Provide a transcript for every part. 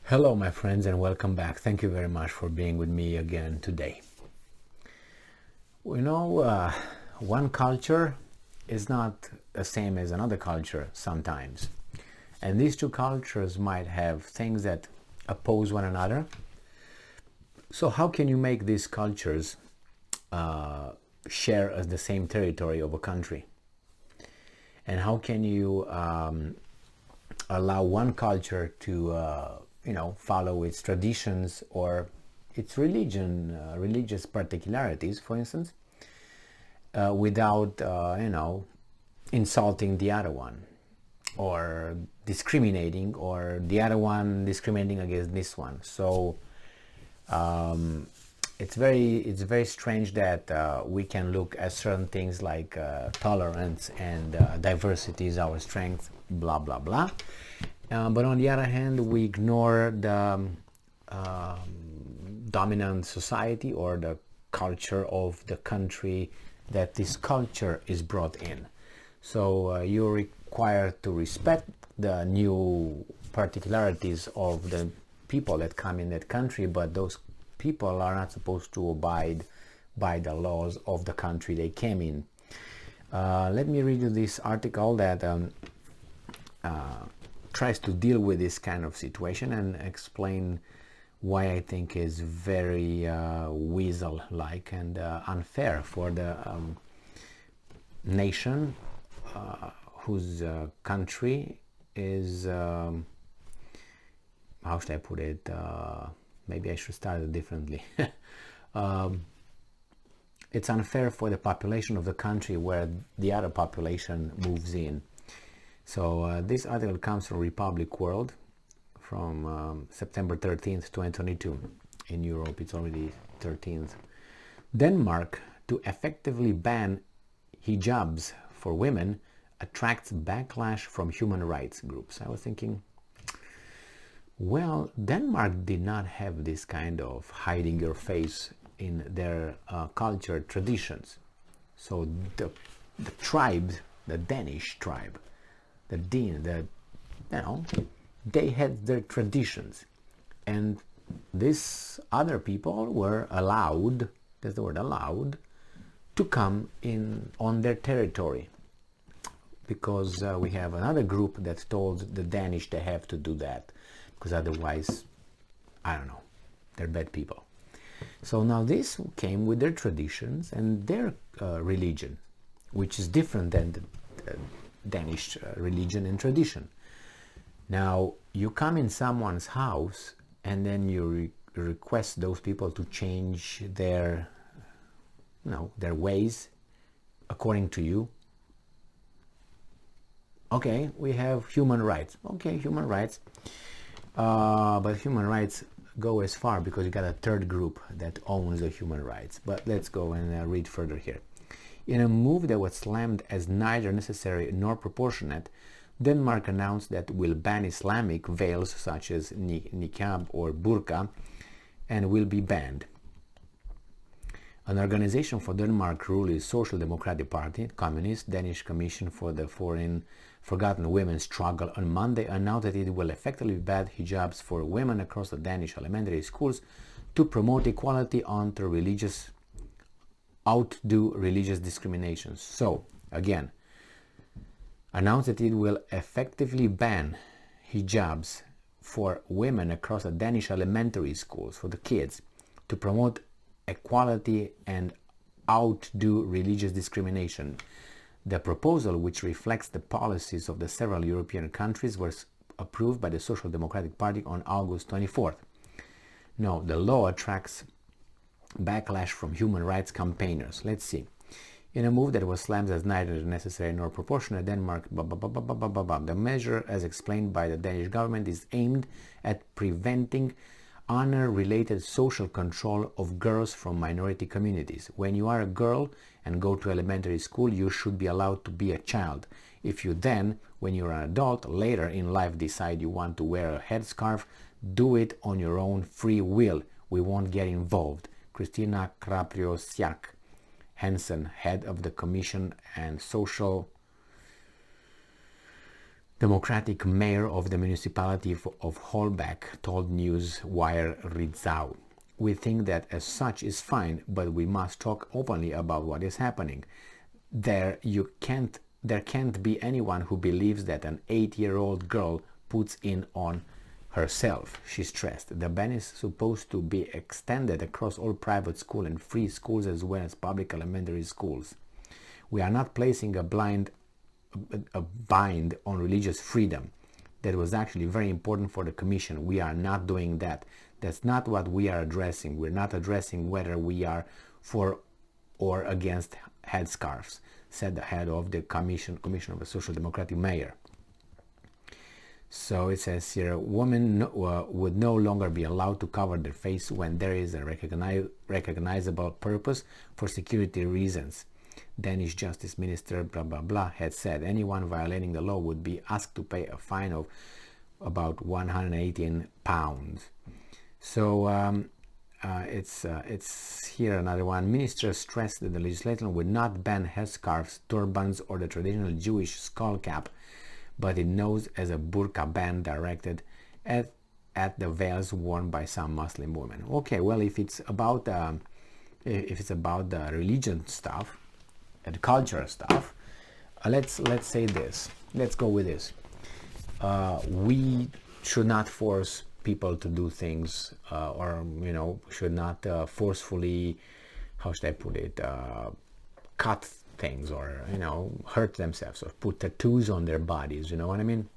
Hello, my friends, and welcome back. Thank you very much for being with me again today. One culture is not the same as another culture sometimes. And these two cultures might have things that oppose one another. So how can you make these cultures share as the same territory of a country? And how can you allow one culture to follow its traditions or its religious particularities, for instance, without insulting the other one or discriminating, or the other one discriminating against this one. So it's very strange that we can look at certain things like tolerance and diversity is our strength, blah blah blah. But on the other hand, we ignore the dominant society or the culture of the country that this culture is brought in. So you're required to respect the new particularities of the people that come in that country, but those people are not supposed to abide by the laws of the country they came in. Let me read you this article that tries to deal with this kind of situation and explain why I think is very weasel-like and unfair for the nation whose country is, how should I put it, maybe I should start it differently. It's unfair for the population of the country where the other population moves in. So this article comes from Republic World from September 13th, 2022. In Europe, it's already 13th. Denmark, to effectively ban hijabs for women, attracts backlash from human rights groups. I was thinking, well, Denmark did not have this kind of hiding your face in their culture traditions. So the tribe, the Danish tribe, they had their traditions, and these other people were allowed, that's the word, allowed, to come in on their territory, because we have another group that told the Danish they have to do that, because otherwise, I don't know, they're bad people. So now this came with their traditions and their religion, which is different than the Danish religion and tradition. Now you come in someone's house and then you request those people to change their ways according to you. Okay, we have human rights. Okay, human rights, but human rights go as far because you got a third group that owns the human rights. But let's go and read further here. In a move that was slammed as neither necessary nor proportionate, Denmark announced that will ban Islamic veils such as niqab or burqa, and will be banned. An organization for Denmark rule is Social Democratic Party, Communist Danish Commission for the Forgotten Women's Struggle on Monday announced that it will effectively ban hijabs for women across the Danish elementary schools to promote equality outdo religious discriminations. So, again, announced that it will effectively ban hijabs for women across the Danish elementary schools, for the kids, to promote equality and outdo religious discrimination. The proposal, which reflects the policies of the several European countries, was approved by the Social Democratic Party on August 24th. Now, the law attracts backlash from human rights campaigners. Let's see. In a move that was slammed as neither necessary nor proportionate, Denmark, the measure, as explained by the Danish government, is aimed at preventing honor-related social control of girls from minority communities. When you are a girl and go to elementary school, you should be allowed to be a child. If you then, when you're an adult, later in life decide you want to wear a headscarf, do it on your own free will. We won't get involved. Christina Krapriosiak Hansen, head of the Commission and Social Democratic mayor of the municipality of Holbach told Newswire Rizal, "We think that as such is fine, but we must talk openly about what is happening. There can't be anyone who believes that an 8-year-old girl puts in on herself," she stressed. "The ban is supposed to be extended across all private school and free schools as well as public elementary schools. We are not placing a bind on religious freedom. That was actually very important for the Commission. We are not doing that. That's not what we are addressing. We're not addressing whether we are for or against headscarves," said the head of the Commission of the Social Democratic Mayor. So it says here, women would no longer be allowed to cover their face when there is a recognizable purpose for security reasons. Danish Justice Minister blah blah blah had said anyone violating the law would be asked to pay a fine of about £118. So it's here another one. Minister stressed that the legislation would not ban headscarves, turbans, or the traditional Jewish skull cap, but it knows as a burqa ban directed at the veils worn by some Muslim women. Okay, well, if it's about the religion stuff, and cultural stuff, let's say this. Let's go with this. We should not force people to do things, or should not forcefully, how should I put it, cut things, or hurt themselves, or put tattoos on their bodies. You know what I mean?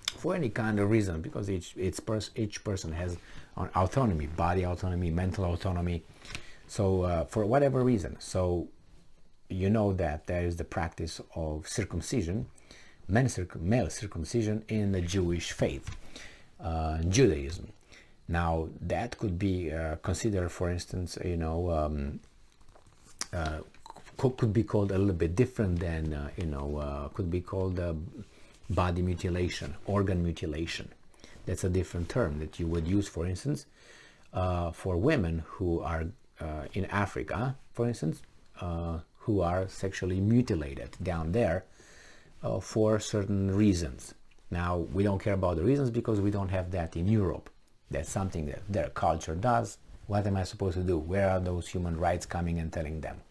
For any kind of reason, because each person has autonomy, body autonomy, mental autonomy. So for whatever reason, so you know that there is the practice of circumcision, male circumcision in the Jewish faith, Judaism. Now that could be considered, for instance, could be called a little bit different than could be called body mutilation, organ mutilation. That's a different term that you would use, for instance, for women who are in Africa, for instance, who are sexually mutilated down there for certain reasons. Now, we don't care about the reasons because we don't have that in Europe. That's something that their culture does. What am I supposed to do? Where are those human rights coming and telling them?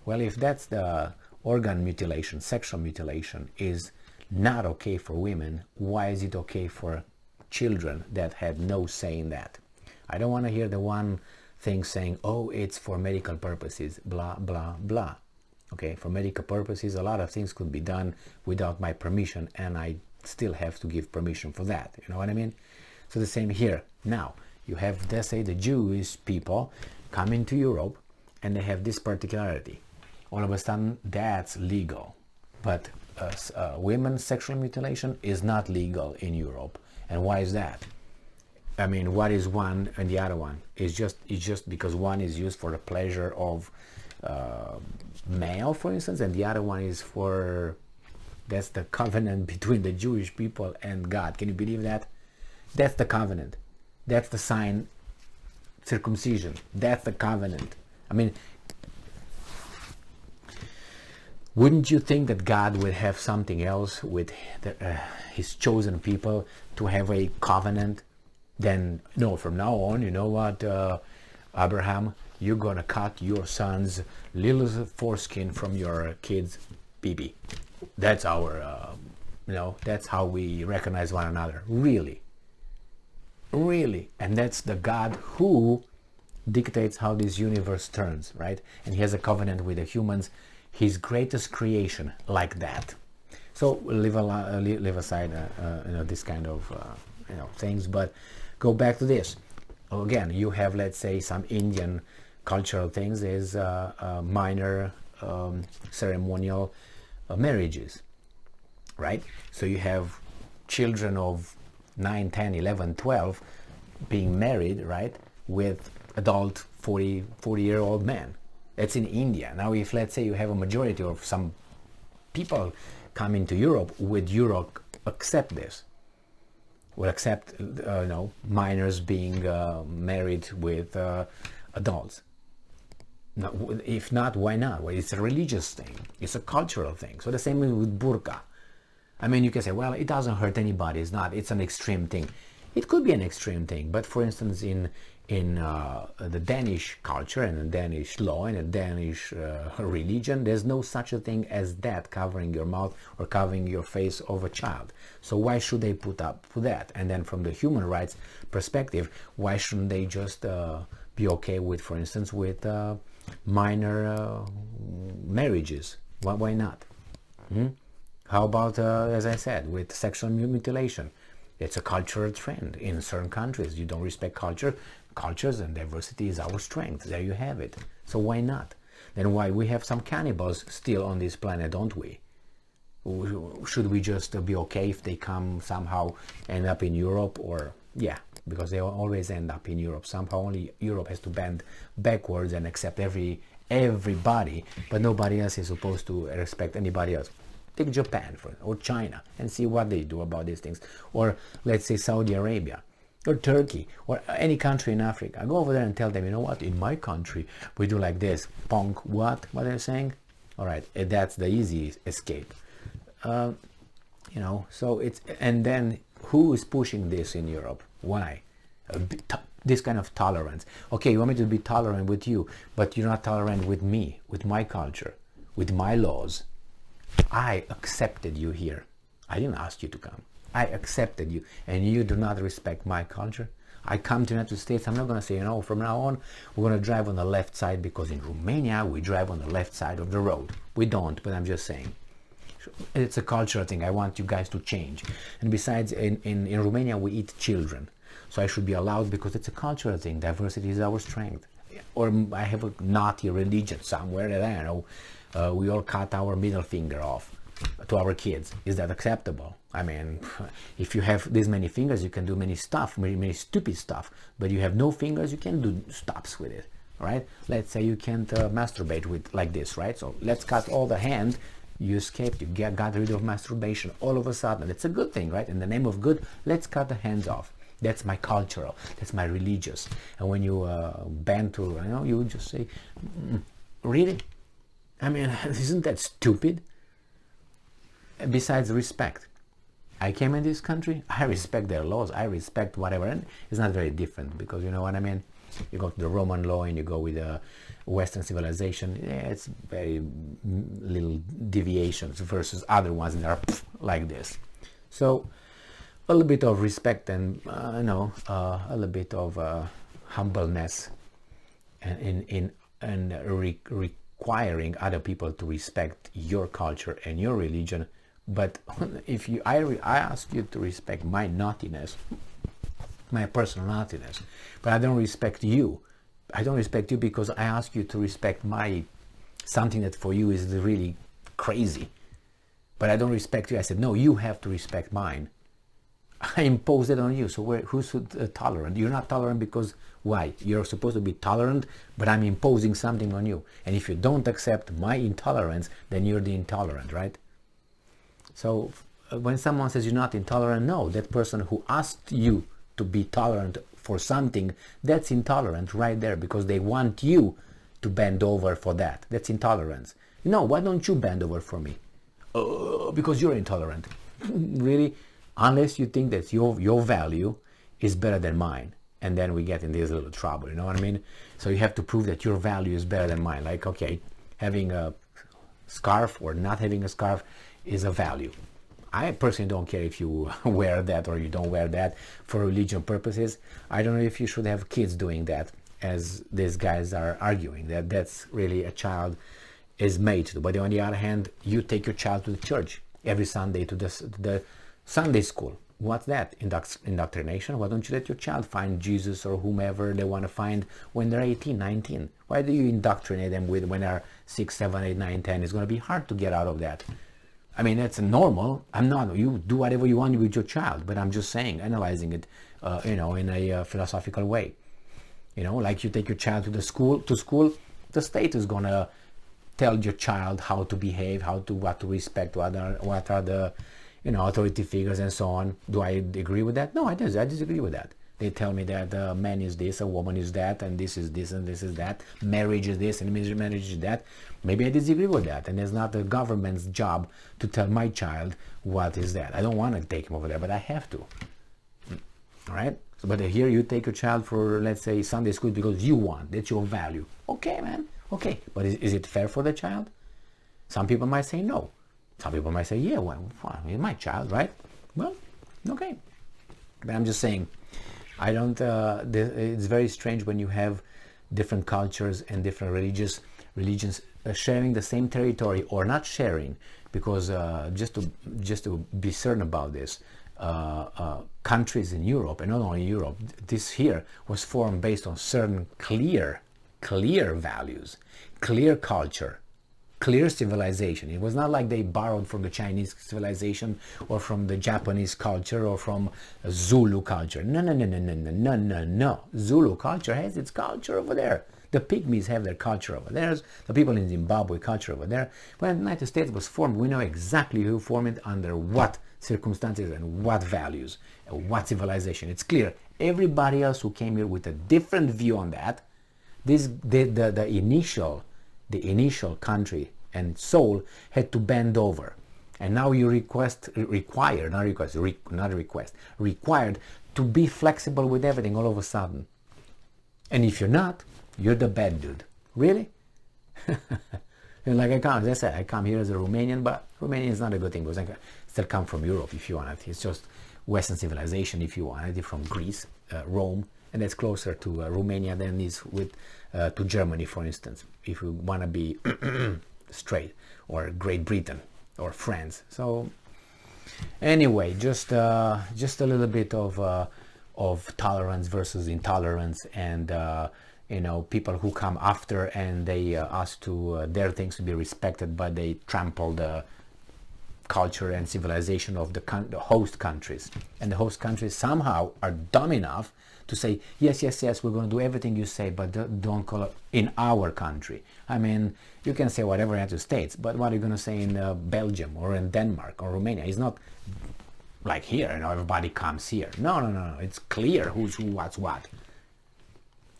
Well, if that's the organ mutilation, sexual mutilation is not okay for women, why is it okay for children that had no say in that? I don't want to hear the one thing saying, oh, it's for medical purposes, blah, blah, blah. Okay, for medical purposes, a lot of things could be done without my permission, and I still have to give permission for that. You know what I mean? So the same here. Now, you have, let's say, the Jewish people coming to Europe, and they have this particularity. All of a sudden, that's legal. But women's sexual mutilation is not legal in Europe. And why is that? I mean, what is one and the other one? It's just because one is used for the pleasure of male, for instance, and the other one is for, that's the covenant between the Jewish people and God. Can you believe that? That's the covenant. That's the sign, circumcision. That's the covenant. I mean, wouldn't you think that God would have something else with his chosen people to have a covenant? Then, no, from now on, you know what, Abraham, you're gonna cut your son's little foreskin from your kid's BB. That's our, that's how we recognize one another. Really. Really. And that's the God who dictates how this universe turns, right? And he has a covenant with the humans, his greatest creation, like that. So leave aside, this kind of, things, but go back to this. Again, you have, let's say, some Indian cultural things is minor ceremonial marriages, right? So you have children of 9, 10, 11, 12 being married, right, with adult 40-year-old men. That's in India. Now, if, let's say, you have a majority of some people coming to Europe, would Europe accept this? Would accept, minors being married with adults? No, if not, why not? Well, it's a religious thing. It's a cultural thing. So the same with burqa. I mean, you can say, well, it doesn't hurt anybody. It's an extreme thing. It could be an extreme thing, but for instance, in the Danish culture and the Danish law and the Danish religion, there's no such a thing as that, covering your mouth or covering your face of a child. So why should they put up with that? And then from the human rights perspective, why shouldn't they just be okay with, for instance, with minor marriages? Why not? How about, as I said, with sexual mutilation? It's a cultural trend in certain countries. You don't respect cultures, and diversity is our strength. There you have it. So why not? Then why we have some cannibals still on this planet, don't we? Should we just be okay if they come somehow end up in Europe? Or yeah, because they always end up in Europe. Somehow only Europe has to bend backwards and accept everybody, but nobody else is supposed to respect anybody else. Take Japan or China and see what they do about these things. Or let's say Saudi Arabia or Turkey or any country in Africa. I go over there and tell them, you know what, in my country we do like this. Punk, what are they saying? All right, that's the easy escape. You know, so it's, and then who is pushing this in Europe? Why? This kind of tolerance. Okay, you want me to be tolerant with you, but you're not tolerant with me, with my culture, with my laws. I accepted you here. I didn't ask you to come. I accepted you, and you do not respect my culture. I come to the United States, I'm not going to say, you know, from now on, we're going to drive on the left side, because in Romania, we drive on the left side of the road. We don't, but I'm just saying. It's a cultural thing. I want you guys to change. And besides, in Romania, we eat children. So I should be allowed, because it's a cultural thing. Diversity is our strength. Or I have a naughty religion somewhere that, I don't know, we all cut our middle finger off to our kids. Is that acceptable? I mean, if you have this many fingers, you can do many stuff, many stupid stuff. But you have no fingers, you can do stops with it, right? Let's say you can't masturbate with like this, right? So let's cut all the hand. You escaped, you got rid of masturbation all of a sudden. It's a good thing, right? In the name of good, let's cut the hands off. That's my cultural, that's my religious. And when you bend to, you know, you just say, really? I mean, isn't that stupid? Besides respect, I came in this country, I respect their laws, I respect whatever, and it's not very different, because you know what I mean? You go to the Roman law and you go with the Western civilization, yeah, it's very little deviations versus other ones that are like this. So a little bit of respect and a little bit of humbleness and requiring other people to respect your culture and your religion. But if you, I ask you to respect my naughtiness, my personal naughtiness, but I don't respect you. I don't respect you because I ask you to respect my something that for you is really crazy. But I don't respect you. I said, no, you have to respect mine. I impose it on you. So who's tolerant? You're not tolerant because why? You're supposed to be tolerant, but I'm imposing something on you. And if you don't accept my intolerance, then you're the intolerant, right? So when someone says you're not intolerant, no, that person who asked you to be tolerant for something, that's intolerant right there, because they want you to bend over for that. That's intolerance. No, why don't you bend over for me? Because you're intolerant. Really? Unless you think that your value is better than mine. And then we get in this little trouble, you know what I mean? So you have to prove that your value is better than mine. Like, okay, having a scarf or not having a scarf is a value. I personally don't care if you wear that or you don't wear that for religion purposes. I don't know if you should have kids doing that, as these guys are arguing that that's really a child is made to do. But on the other hand, you take your child to the church every Sunday to the Sunday school. What's that? Indoctrination? Why don't you let your child find Jesus or whomever they want to find when they're 18, 19? Why do you indoctrinate them with when they're 6, 7, 8, 9, 10? It's going to be hard to get out of that. I mean, that's normal. I'm not, you do whatever you want with your child, but I'm just saying, analyzing it, in a philosophical way. You know, like you take your child to school, the state is going to tell your child how to behave, what to respect, what are the, authority figures and so on. Do I agree with that? No, I disagree with that. They tell me that a man is this, a woman is that, and this is this, and this is that. Marriage is this, and marriage is that. Maybe I disagree with that, and it's not the government's job to tell my child what is that. I don't want to take him over there, but I have to. All right? So, but here you take your child for, let's say, Sunday school because you want. That's your value. Okay, man. Okay. But is it fair for the child? Some people might say no. Some people might say, yeah, well, it's my child, right? Well, okay. But I'm just saying, I don't, it's very strange when you have different cultures and different religions sharing the same territory or not sharing, because just to be certain about this, countries in Europe, and not only Europe, this here was formed based on certain clear values, clear culture, clear civilization. It was not like they borrowed from the Chinese civilization or from the Japanese culture or from Zulu culture. No. Zulu culture has its culture over there. The Pygmies have their culture over there. The people in Zimbabwe culture over there. When the United States was formed, we know exactly who formed it, under what circumstances and what values, and what civilization. It's clear. Everybody else who came here with a different view on that, the initial country and soul had to bend over, and now you required to be flexible with everything all of a sudden. And if you're not, you're the bad dude. Really? And like as I said, I come here as a Romanian, but Romanian is not a good thing because I still come from Europe if you want it. It's just Western civilization if you want it, from Greece, Rome, and that's closer to Romania than is to Germany, for instance, if you want to be straight, or Great Britain or France. So anyway, just a little bit of tolerance versus intolerance, and people who come after and they ask to their things to be respected, but they trample the culture and civilization of the host countries, and the host countries somehow are dumb enough to say, yes, we're going to do everything you say, but don't call it in our country. I mean, you can say whatever in the United States, but what are you going to say in Belgium or in Denmark or Romania? It's not like here, everybody comes here. No. It's clear who's who, what's what.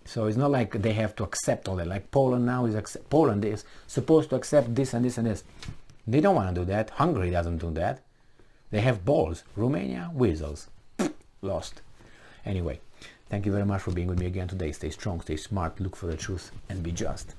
So it's not like they have to accept all that. Like Poland now Poland is supposed to accept this and this and this. They don't want to do that. Hungary doesn't do that. They have balls. Romania, weasels. Lost. Anyway, thank you very much for being with me again today. Stay strong, stay smart, look for the truth, and be just.